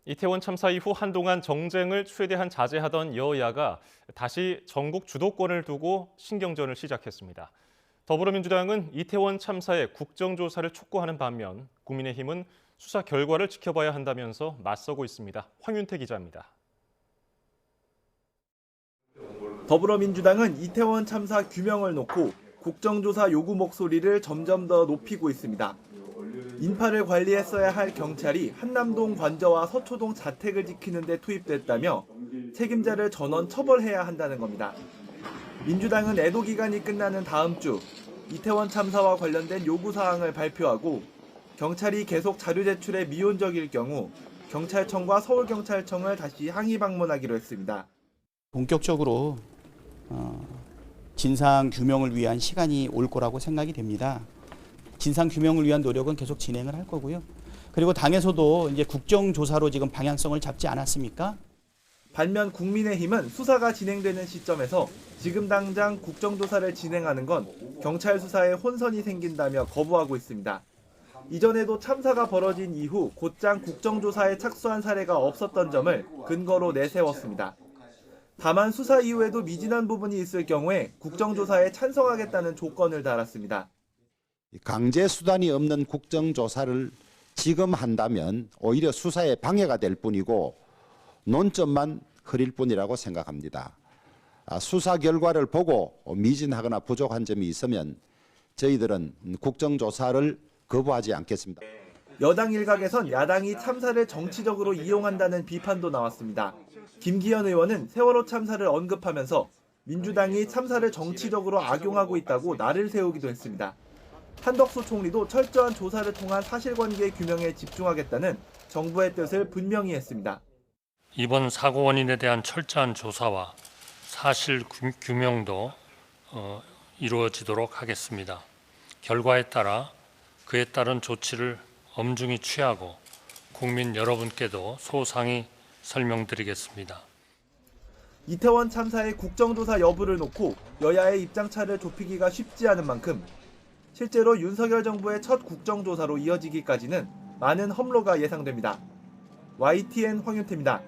이태원 참사 이후 한동안 정쟁을 최대한 자제하던 여야가 다시 전국 주도권을 두고 신경전을 시작했습니다. 더불어민주당은 이태원 참사의 국정조사를 촉구하는 반면 국민의힘은 수사 결과를 지켜봐야 한다면서 맞서고 있습니다. 황윤태 기자입니다. 더불어민주당은 이태원 참사 규명을 놓고 국정조사 요구 목소리를 점점 더 높이고 있습니다. 인파를 관리했어야 할 경찰이 한남동 관저와 서초동 자택을 지키는 데 투입됐다며 책임자를 전원 처벌해야 한다는 겁니다. 민주당은 애도 기간이 끝나는 다음 주 이태원 참사와 관련된 요구사항을 발표하고 경찰이 계속 자료 제출에 미온적일 경우 경찰청과 서울경찰청을 다시 항의 방문하기로 했습니다. 본격적으로 진상 규명을 위한 시간이 올 거라고 생각이 됩니다. 진상 규명을 위한 노력은 계속 진행을 할 거고요. 그리고 당에서도 이제 국정조사로 지금 방향성을 잡지 않았습니까? 반면 국민의힘은 수사가 진행되는 시점에서 지금 당장 국정조사를 진행하는 건 경찰 수사에 혼선이 생긴다며 거부하고 있습니다. 이전에도 참사가 벌어진 이후 곧장 국정조사에 착수한 사례가 없었던 점을 근거로 내세웠습니다. 다만 수사 이후에도 미진한 부분이 있을 경우에 국정조사에 찬성하겠다는 조건을 달았습니다. 강제 수단이 없는 국정조사를 지금 한다면 오히려 수사에 방해가 될 뿐이고 논점만 흐릴 뿐이라고 생각합니다. 수사 결과를 보고 미진하거나 부족한 점이 있으면 저희들은 국정조사를 거부하지 않겠습니다. 여당 일각에선 야당이 참사를 정치적으로 이용한다는 비판도 나왔습니다. 김기현 의원은 세월호 참사를 언급하면서 민주당이 참사를 정치적으로 악용하고 있다고 날을 세우기도 했습니다. 한덕수 총리도 철저한 조사를 통한 사실관계 규명에 집중하겠다는 정부의 뜻을 분명히 했습니다. 이번 사고 원인에 대한 철저한 조사와 사실 규명도 이루어지도록 하겠습니다. 결과에 따라 그에 따른 조치를 엄중히 취하고 국민 여러분께도 소상히 설명드리겠습니다. 이태원 참사의 국정조사 여부를 놓고 여야의 입장차를 좁히기가 쉽지 않은 만큼 실제로 윤석열 정부의 첫 국정조사로 이어지기까지는 많은 험로가 예상됩니다. YTN 황윤태입니다.